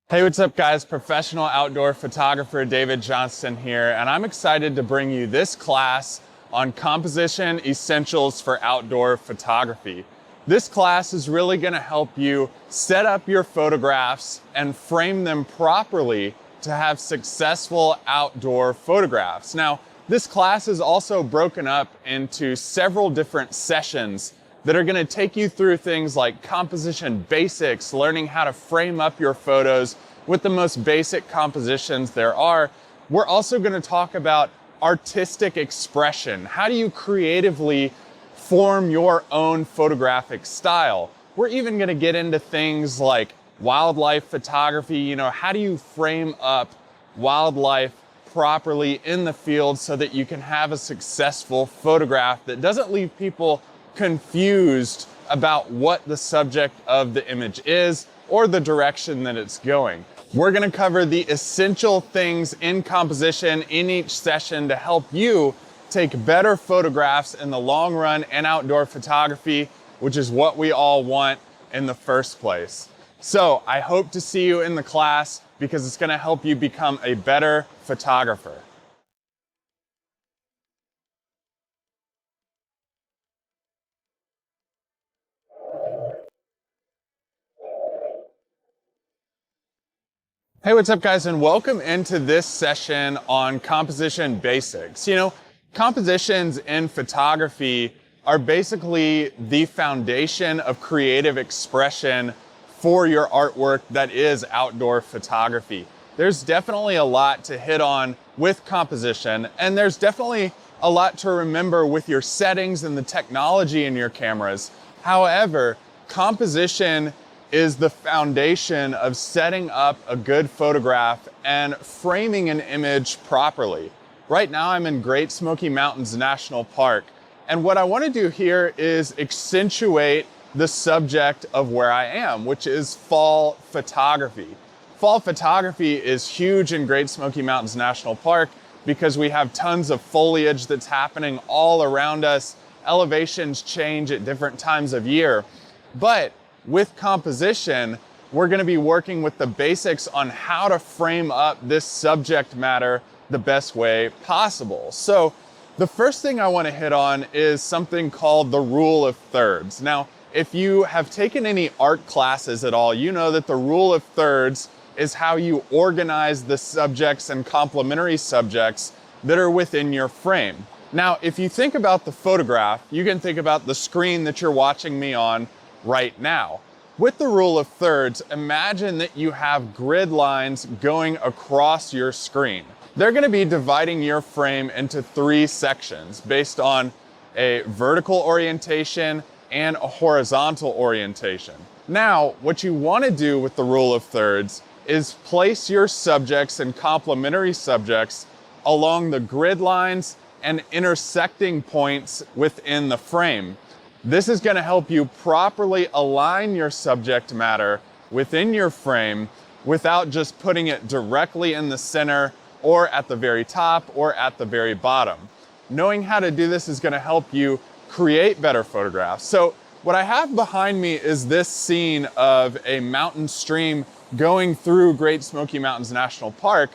Hey, what's up guys? Professional outdoor photographer David Johnston here, and I'm excited to bring you this class on composition essentials for outdoor photography. This class is really gonna help you set up your photographs and frame them properly to have successful outdoor photographs. Now, this class is also broken up into several different sessions that are going to take you through things like composition basics, learning how to frame up your photos with the most basic compositions there are. We're also going to talk about artistic expression. How do you creatively form your own photographic style? We're even going to get into things like wildlife photography. How do you frame up wildlife properly in the field so that you can have a successful photograph that doesn't leave people confused about what the subject of the image is or the direction that it's going. We're going to cover the essential things in composition in each session to help you take better photographs in the long run in outdoor photography, which is what we all want in the first place. So I hope to see you in the class because it's going to help you become a better photographer. Hey, what's up guys, and welcome into this session on composition basics. Compositions in photography are basically the foundation of creative expression for your artwork that is outdoor photography. There's definitely a lot to hit on with composition, and there's definitely a lot to remember with your settings and the technology in your cameras. However, composition is the foundation of setting up a good photograph and framing an image properly. Right now I'm in Great Smoky Mountains National Park, and what I want to do here is accentuate the subject of where I am, which is fall photography. Fall photography is huge in Great Smoky Mountains National Park because we have tons of foliage that's happening all around us. Elevations change at different times of year, but with composition, we're going to be working with the basics on how to frame up this subject matter the best way possible. So the first thing I want to hit on is something called the rule of thirds. Now, if you have taken any art classes at all, you know that the rule of thirds is how you organize the subjects and complementary subjects that are within your frame. Now, if you think about the photograph, you can think about the screen that you're watching me on right now. With the rule of thirds, imagine that you have grid lines going across your screen. They're going to be dividing your frame into three sections based on a vertical orientation and a horizontal orientation. Now, what you want to do with the rule of thirds is place your subjects and complementary subjects along the grid lines and intersecting points within the frame. This is going to help you properly align your subject matter within your frame without just putting it directly in the center or at the very top or at the very bottom. Knowing how to do this is going to help you create better photographs. So what I have behind me is this scene of a mountain stream going through Great Smoky Mountains National Park,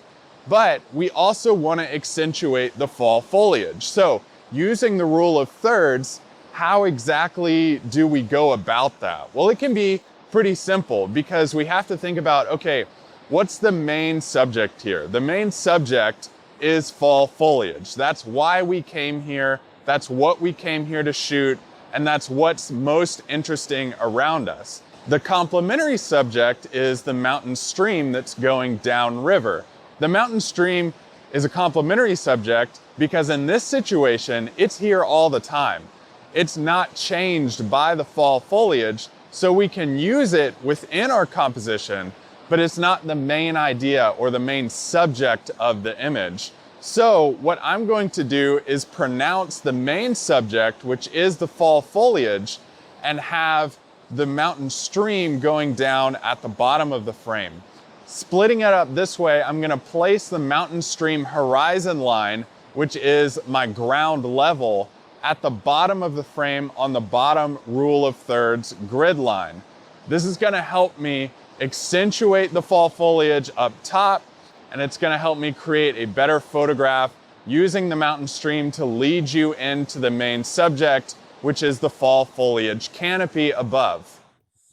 but we also want to accentuate the fall foliage. So using the rule of thirds, how exactly do we go about that? Well, it can be pretty simple because we have to think about, okay, what's the main subject here? The main subject is fall foliage. That's why we came here. That's what we came here to shoot. And that's what's most interesting around us. The complementary subject is the mountain stream that's going downriver. The mountain stream is a complementary subject because in this situation, it's here all the time. It's not changed by the fall foliage, so we can use it within our composition, but it's not the main idea or the main subject of the image. So what I'm going to do is pronounce the main subject, which is the fall foliage, and have the mountain stream going down at the bottom of the frame. Splitting it up this way, I'm going to place the mountain stream horizon line, which is my ground level, at the bottom of the frame on the bottom rule of thirds grid line. This is going to help me accentuate the fall foliage up top, and it's gonna help me create a better photograph using the mountain stream to lead you into the main subject, which is the fall foliage canopy above.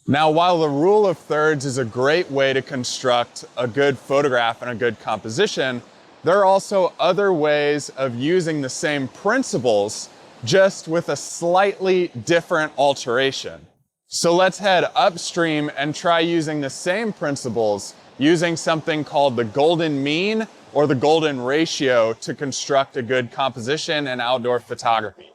Now, while the rule of thirds is a great way to construct a good photograph and a good composition, there are also other ways of using the same principles, just with a slightly different alteration. So let's head upstream and try using the same principles, using something called the golden mean or the golden ratio to construct a good composition and outdoor photography.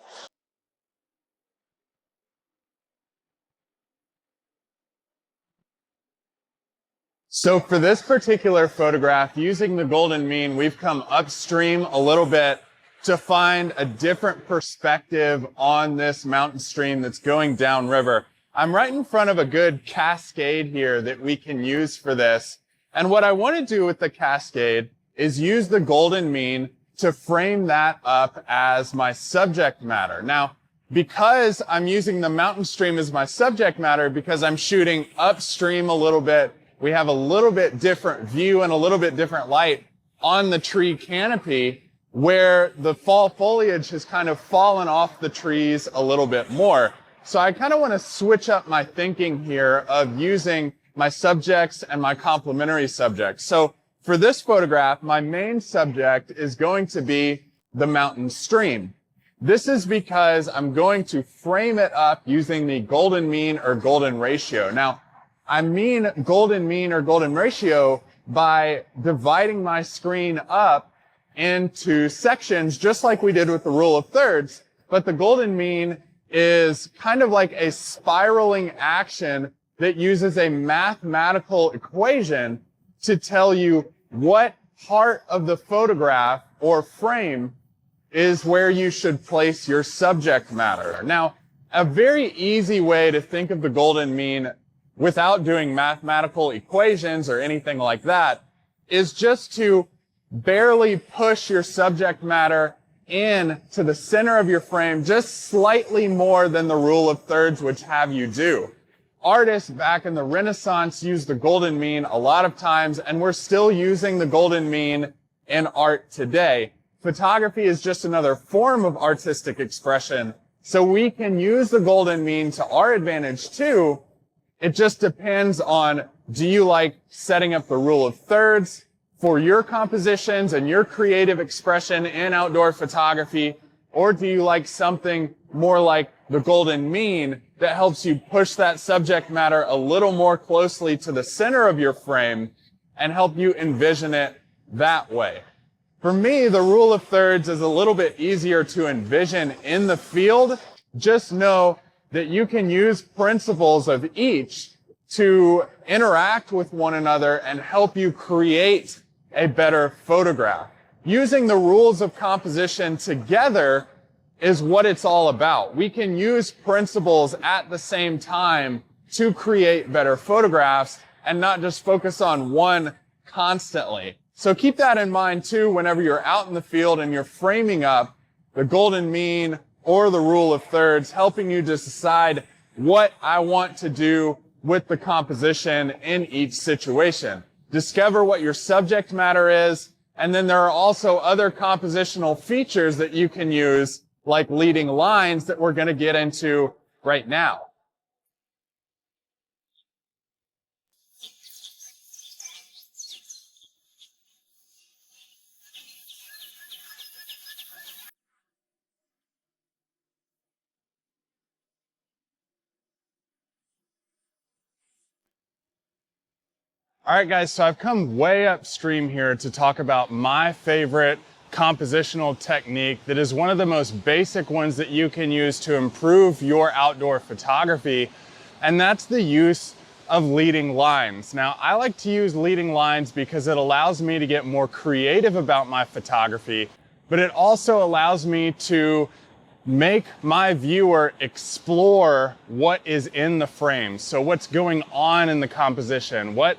So for this particular photograph, using the golden mean, we've come upstream a little bit to find a different perspective on this mountain stream that's going downriver. I'm right in front of a good cascade here that we can use for this. And what I want to do with the cascade is use the golden mean to frame that up as my subject matter. Now, because I'm using the mountain stream as my subject matter, because I'm shooting upstream a little bit, we have a little bit different view and a little bit different light on the tree canopy where the fall foliage has kind of fallen off the trees a little bit more. So I kind of want to switch up my thinking here of using my subjects and my complementary subjects. So for this photograph, my main subject is going to be the mountain stream. This is because I'm going to frame it up using the golden mean or golden ratio. Now, I mean golden mean or golden ratio by dividing my screen up into sections, just like we did with the rule of thirds. But the golden mean is kind of like a spiraling action that uses a mathematical equation to tell you what part of the photograph or frame is where you should place your subject matter. Now, a very easy way to think of the golden mean without doing mathematical equations or anything like that is just to barely push your subject matter in to the center of your frame just slightly more than the rule of thirds would have you do. Artists back in the Renaissance used the golden mean a lot of times, and we're still using the golden mean in art today. Photography is just another form of artistic expression, so we can use the golden mean to our advantage too. It just depends on, do you like setting up the rule of thirds for your compositions and your creative expression in outdoor photography, or do you like something more like the golden mean that helps you push that subject matter a little more closely to the center of your frame and help you envision it that way? For me, the rule of thirds is a little bit easier to envision in the field. Just know that you can use principles of each to interact with one another and help you create a better photograph. Using the rules of composition together is what it's all about. We can use principles at the same time to create better photographs and not just focus on one constantly. So keep that in mind too whenever you're out in the field and you're framing up the golden mean or the rule of thirds, helping you decide what I want to do with the composition in each situation. Discover what your subject matter is, and then there are also other compositional features that you can use, like leading lines that we're going to get into right now. All right, guys, so I've come way upstream here to talk about my favorite compositional technique that is one of the most basic ones that you can use to improve your outdoor photography, and that's the use of leading lines. Now, I like to use leading lines because it allows me to get more creative about my photography, but it also allows me to make my viewer explore what is in the frame. So what's going on in the composition? What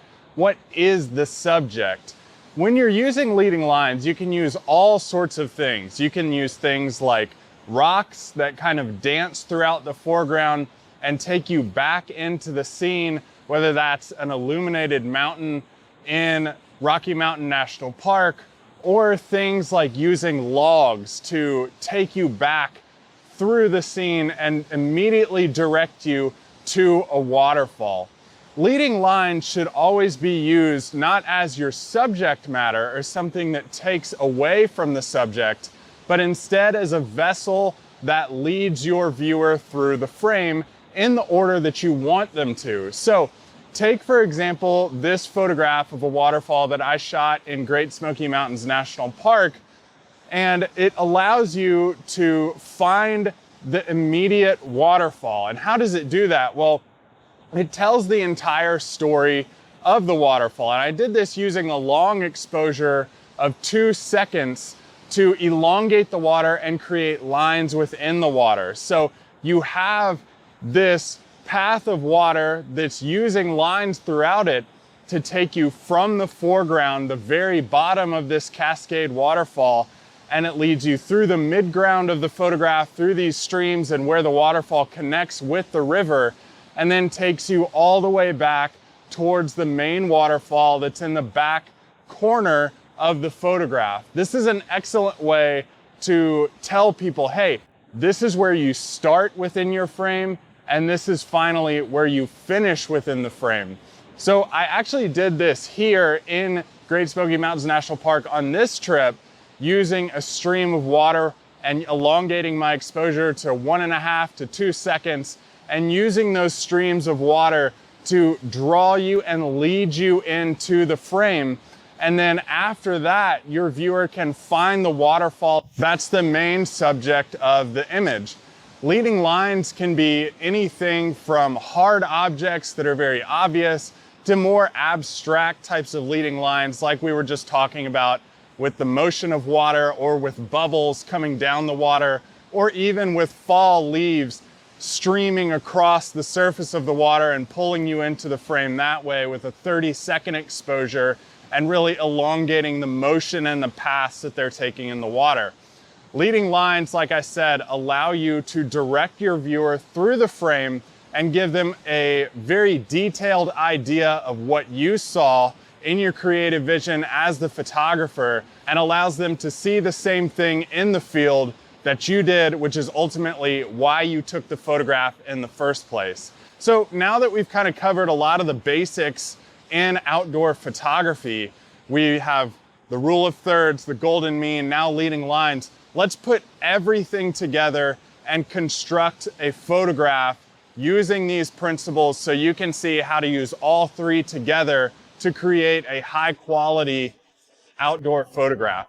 is the subject? When you're using leading lines, you can use all sorts of things. You can use things like rocks that kind of dance throughout the foreground and take you back into the scene whether that's an illuminated mountain in Rocky Mountain National Park, or things like using logs to take you back through the scene and immediately direct you to a waterfall. Leading lines should always be used not as your subject matter or something that takes away from the subject, but instead as a vessel that leads your viewer through the frame in the order that you want them to. So take, for example, this photograph of a waterfall that I shot in Great Smoky Mountains National Park, and it allows you to find the immediate waterfall. And how does it do that? Well, it tells the entire story of the waterfall. And I did this using a long exposure of 2 seconds to elongate the water and create lines within the water. So you have this path of water that's using lines throughout it to take you from the foreground, the very bottom of this cascade waterfall, and it leads you through the midground of the photograph, through these streams and where the waterfall connects with the river, and then takes you all the way back towards the main waterfall that's in the back corner of the photograph. This is an excellent way to tell people, hey, this is where you start within your frame, and this is finally where you finish within the frame. So I actually did this here in Great Smoky Mountains National Park on this trip, using a stream of water and elongating my exposure to 1.5 to 2 seconds, and using those streams of water to draw you and lead you into the frame. And then after that, your viewer can find the waterfall. That's the main subject of the image. Leading lines can be anything from hard objects that are very obvious to more abstract types of leading lines, like we were just talking about with the motion of water, or with bubbles coming down the water, or even with fall leaves streaming across the surface of the water and pulling you into the frame that way with a 30-second exposure and really elongating the motion and the paths that they're taking in the water. Leading lines, like I said, allow you to direct your viewer through the frame and give them a very detailed idea of what you saw in your creative vision as the photographer, and allows them to see the same thing in the field that you did, which is ultimately why you took the photograph in the first place. So now that we've kind of covered a lot of the basics in outdoor photography, we have the rule of thirds, the golden mean, now leading lines. Let's put everything together and construct a photograph using these principles so you can see how to use all three together to create a high quality outdoor photograph.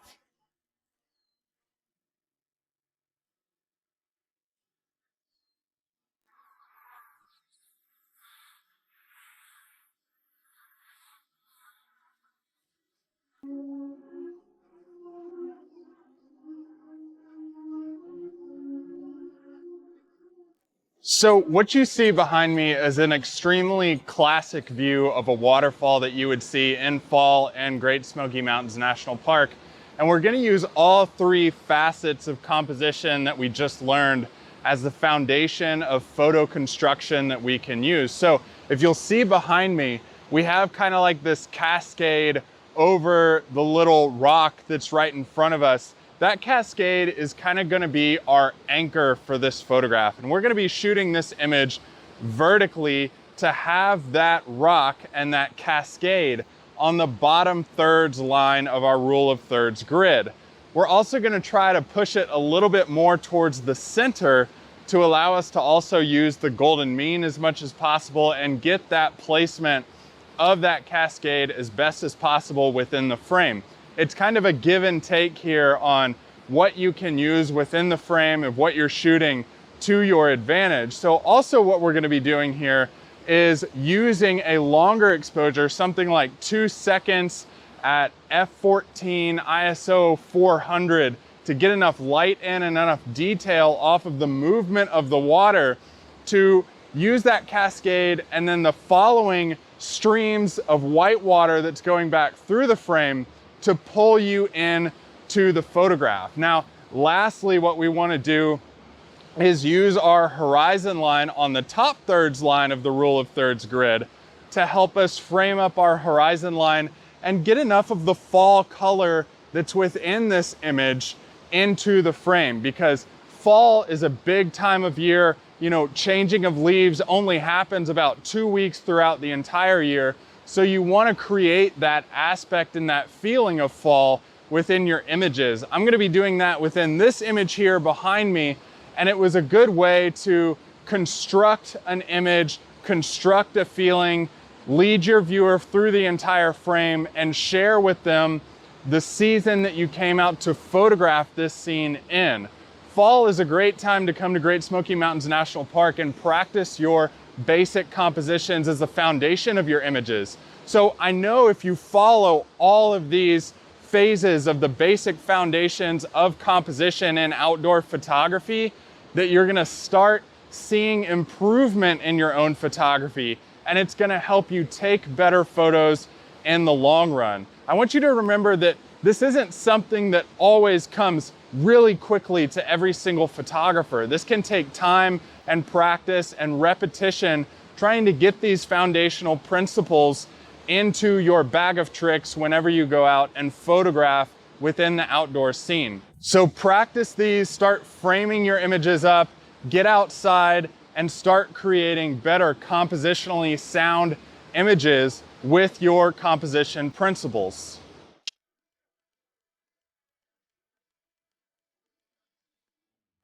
So what you see behind me is an extremely classic view of a waterfall that you would see in fall in Great Smoky Mountains National Park. And we're going to use all three facets of composition that we just learned as the foundation of photo construction that we can use. So if you'll see behind me, we have kind of like this cascade over the little rock that's right in front of us. That cascade is kind of going to be our anchor for this photograph. And we're going to be shooting this image vertically to have that rock and that cascade on the bottom thirds line of our rule of thirds grid. We're also going to try to push it a little bit more towards the center to allow us to also use the golden mean as much as possible and get that placement of that cascade as best as possible within the frame. It's kind of a give and take here on what you can use within the frame of what you're shooting to your advantage. So also what we're going to be doing here is using a longer exposure, something like 2 seconds at f14 ISO 400, to get enough light in and enough detail off of the movement of the water to use that cascade, and then the following streams of white water that's going back through the frame to pull you in to the photograph. Now, lastly, what we want to do is use our horizon line on the top thirds line of the rule of thirds grid to help us frame up our horizon line and get enough of the fall color that's within this image into the frame, because fall is a big time of year. You know, changing of leaves only happens about 2 weeks throughout the entire year. So you want to create that aspect and that feeling of fall within your images. I'm going to be doing that within this image here behind me, and it was a good way to construct an image, construct a feeling, lead your viewer through the entire frame, and share with them the season that you came out to photograph this scene in. Fall is a great time to come to Great Smoky Mountains National Park and practice your basic compositions as the foundation of your images. So I know if you follow all of these phases of the basic foundations of composition and outdoor photography, that you're gonna start seeing improvement in your own photography, and it's gonna help you take better photos in the long run. I want you to remember that this isn't something that always comes really quickly to every single photographer. This can take time and practice and repetition, trying to get these foundational principles into your bag of tricks whenever you go out and photograph within the outdoor scene. So practice these, start framing your images up, get outside and start creating better compositionally sound images with your composition principles.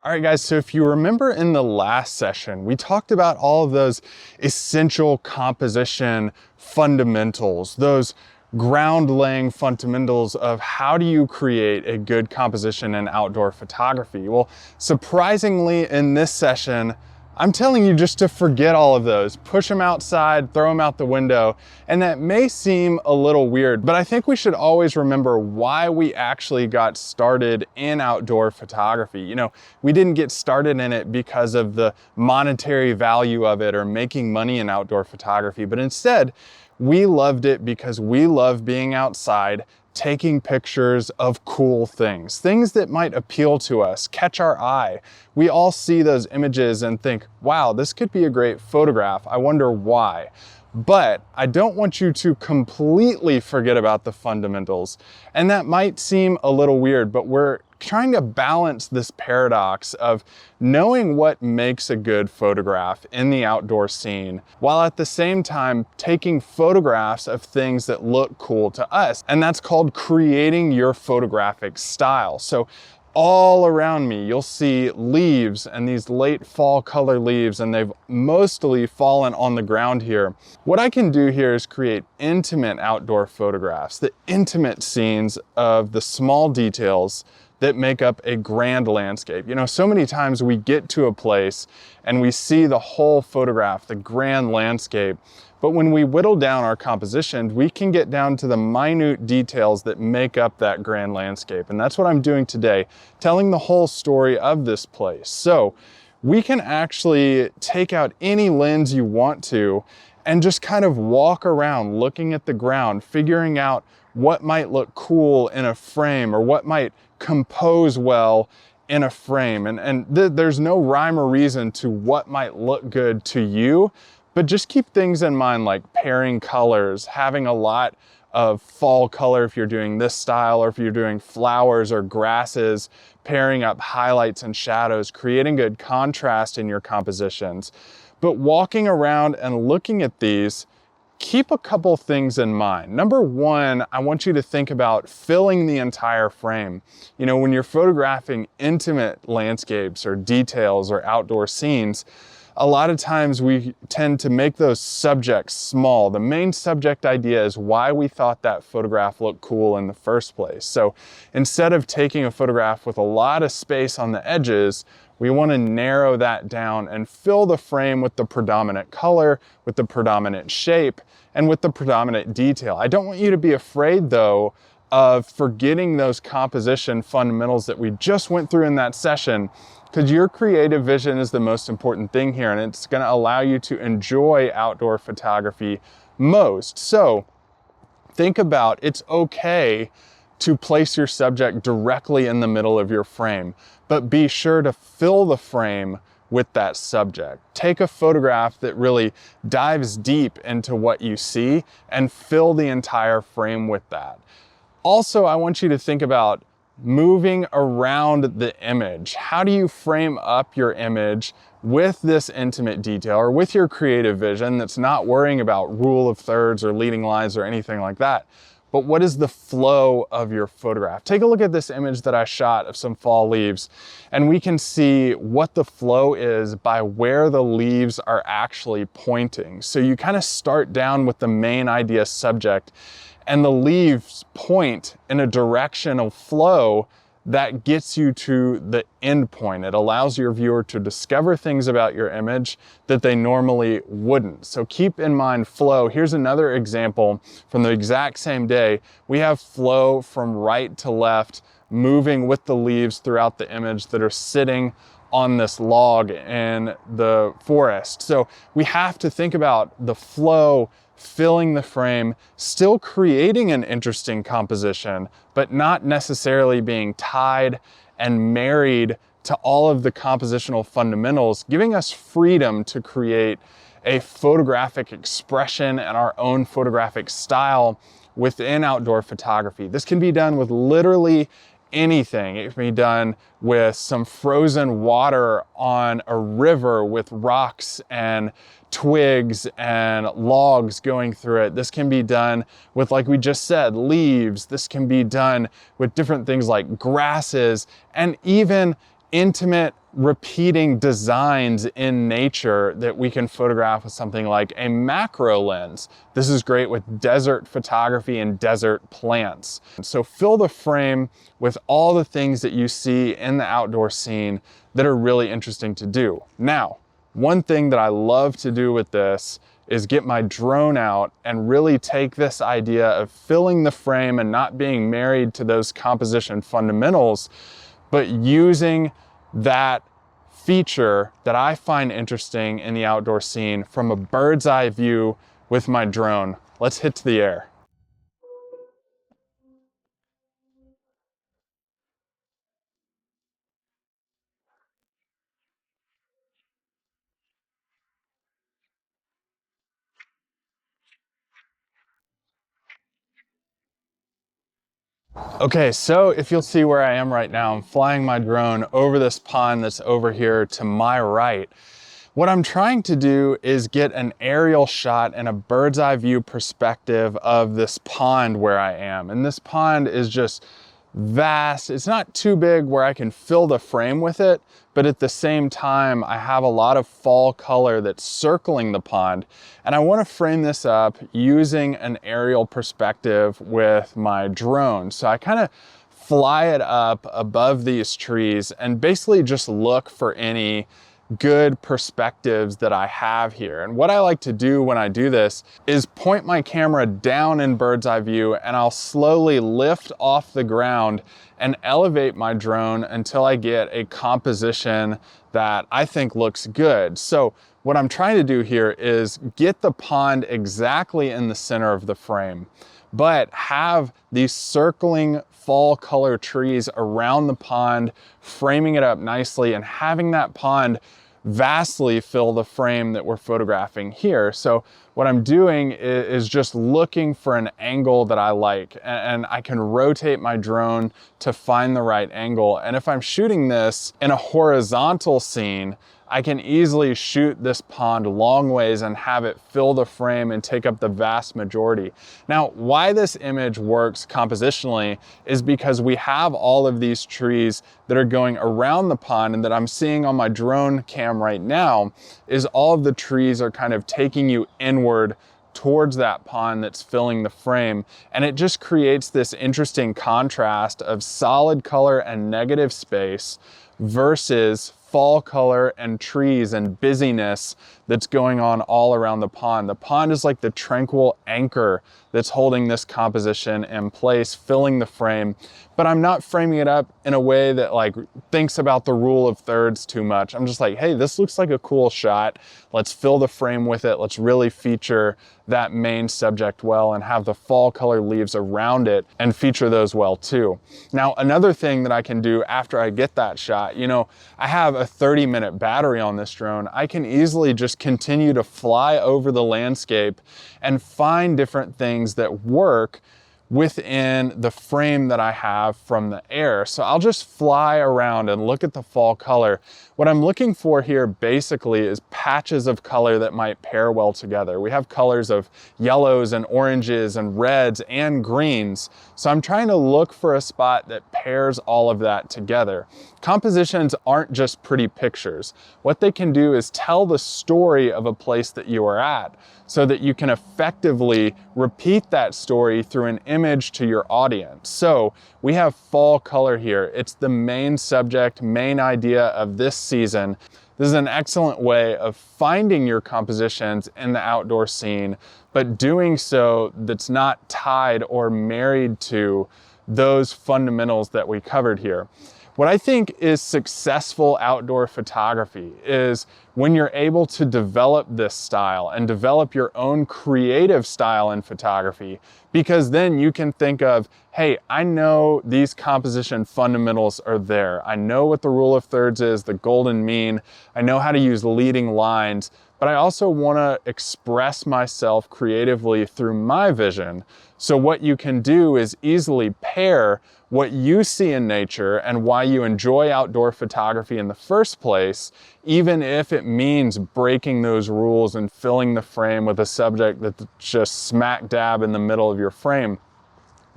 All right, guys, so if you remember in the last session, we talked about all of those essential composition fundamentals, those ground laying fundamentals of how do you create a good composition in outdoor photography. Well, surprisingly in this session, I'm telling you just to forget all of those, push them outside, throw them out the window. And that may seem a little weird, but I think we should always remember why we actually got started in outdoor photography. You know, we didn't get started in it because of the monetary value of it or making money in outdoor photography, but instead we loved it because we love being outside, taking pictures of cool things, things that might appeal to us, catch our eye. We all see those images and think, wow, this could be a great photograph. I wonder why. But I don't want you to completely forget about the fundamentals. And that might seem a little weird, but we're trying to balance this paradox of knowing what makes a good photograph in the outdoor scene, while at the same time taking photographs of things that look cool to us. And that's called creating your photographic style. So all around me, you'll see leaves and these late fall color leaves, and they've mostly fallen on the ground here. What I can do here is create intimate outdoor photographs, the intimate scenes of the small details that make up a grand landscape. You know, so many times we get to a place and we see the whole photograph, the grand landscape, but when we whittle down our composition, we can get down to the minute details that make up that grand landscape. And that's what I'm doing today, telling the whole story of this place. So we can actually take out any lens you want to and just kind of walk around looking at the ground, figuring out what might look cool in a frame or what might compose well in a frame. And there's no rhyme or reason to what might look good to you, but just keep things in mind like pairing colors, having a lot of fall color if you're doing this style, or if you're doing flowers or grasses, pairing up highlights and shadows, creating good contrast in your compositions. But walking around and looking at these, keep a couple things in mind. Number one, I want you to think about filling the entire frame. You know, when you're photographing intimate landscapes or details or outdoor scenes, a lot of times we tend to make those subjects small. The main subject idea is why we thought that photograph looked cool in the first place. So instead of taking a photograph with a lot of space on the edges, we want to narrow that down and fill the frame with the predominant color, with the predominant shape, and with the predominant detail. I don't want you to be afraid, though, of forgetting those composition fundamentals that we just went through in that session, because your creative vision is the most important thing here, and it's going to allow you to enjoy outdoor photography most. So think about, it's okay to place your subject directly in the middle of your frame, but be sure to fill the frame with that subject. Take a photograph that really dives deep into what you see and fill the entire frame with that. Also, I want you to think about moving around the image. How do you frame up your image with this intimate detail or with your creative vision that's not worrying about rule of thirds or leading lines or anything like that? But what is the flow of your photograph? Take a look at this image that I shot of some fall leaves, and we can see what the flow is by where the leaves are actually pointing. So you kind of start down with the main idea subject, and the leaves point in a directional flow that gets you to the end point. It allows your viewer to discover things about your image that they normally wouldn't. So keep in mind flow. Here's another example from the exact same day. We have flow from right to left, moving with the leaves throughout the image that are sitting on this log in the forest. So we have to think about the flow, filling the frame, still creating an interesting composition, but not necessarily being tied and married to all of the compositional fundamentals, giving us freedom to create a photographic expression and our own photographic style within outdoor photography. This can be done with literally anything. It can be done with some frozen water on a river with rocks and twigs and logs going through it. This can be done with, like we just said, leaves. This can be done with different things like grasses and even intimate repeating designs in nature that we can photograph with something like a macro lens. This is great with desert photography and desert plants. So fill the frame with all the things that you see in the outdoor scene that are really interesting to do. Now, one thing that I love to do with this is get my drone out and really take this idea of filling the frame and not being married to those composition fundamentals, but using that feature that I find interesting in the outdoor scene from a bird's eye view with my drone. Let's hit to the air. Okay, so if you'll see where I am right now, I'm flying my drone over this pond that's over here to my right. What I'm trying to do is get an aerial shot and a bird's eye view perspective of this pond where I am. And this pond is just vast. It's not too big where I can fill the frame with it, but at the same time, I have a lot of fall color that's circling the pond. And I want to frame this up using an aerial perspective with my drone. So I kind of fly it up above these trees and basically just look for any good perspectives that I have here. And what I like to do when I do this is point my camera down in bird's eye view, and I'll slowly lift off the ground and elevate my drone until I get a composition that I think looks good. So what I'm trying to do here is get the pond exactly in the center of the frame, but have these circling fall color trees around the pond, framing it up nicely and having that pond vastly fill the frame that we're photographing here. So what I'm doing is just looking for an angle that I like, and I can rotate my drone to find the right angle. And if I'm shooting this in a horizontal scene, I can easily shoot this pond long ways and have it fill the frame and take up the vast majority. Now, why this image works compositionally is because we have all of these trees that are going around the pond, and that I'm seeing on my drone cam right now is all of the trees are kind of taking you inward towards that pond that's filling the frame. And it just creates this interesting contrast of solid color and negative space versus fall color and trees and busyness that's going on all around the pond. The pond is like the tranquil anchor that's holding this composition in place, filling the frame, but I'm not framing it up in a way that like thinks about the rule of thirds too much. I'm just like, hey, this looks like a cool shot. Let's fill the frame with it. Let's really feature that main subject well and have the fall color leaves around it and feature those well too. Now, another thing that I can do after I get that shot, you know, I have a 30-minute battery on this drone, I can easily just continue to fly over the landscape and find different things that work within the frame that I have from the air. So I'll just fly around and look at the fall color. What I'm looking for here basically is patches of color that might pair well together. We have colors of yellows and oranges and reds and greens. So I'm trying to look for a spot that pairs all of that together. Compositions aren't just pretty pictures. What they can do is tell the story of a place that you are at, so that you can effectively repeat that story through an image to your audience. So we have fall color here. It's the main subject, main idea of this season. This is an excellent way of finding your compositions in the outdoor scene, but doing so that's not tied or married to those fundamentals that we covered here. What I think is successful outdoor photography is when you're able to develop this style and develop your own creative style in photography, because then you can think of, hey, I know these composition fundamentals are there. I know what the rule of thirds is, the golden mean. I know how to use leading lines, but I also want to express myself creatively through my vision. So what you can do is easily pair what you see in nature and why you enjoy outdoor photography in the first place, even if it means breaking those rules and filling the frame with a subject that's just smack dab in the middle of your frame.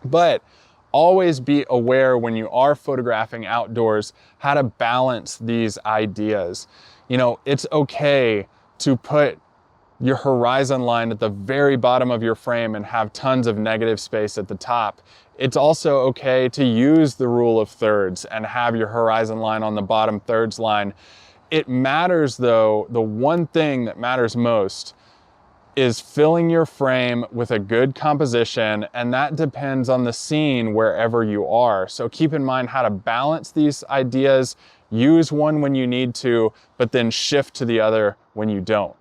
But always be aware when you are photographing outdoors how to balance these ideas. You know, it's okay to put your horizon line at the very bottom of your frame and have tons of negative space at the top. It's also okay to use the rule of thirds and have your horizon line on the bottom thirds line. It matters though, the one thing that matters most is filling your frame with a good composition, and that depends on the scene wherever you are. So keep in mind how to balance these ideas, use one when you need to, but then shift to the other when you don't.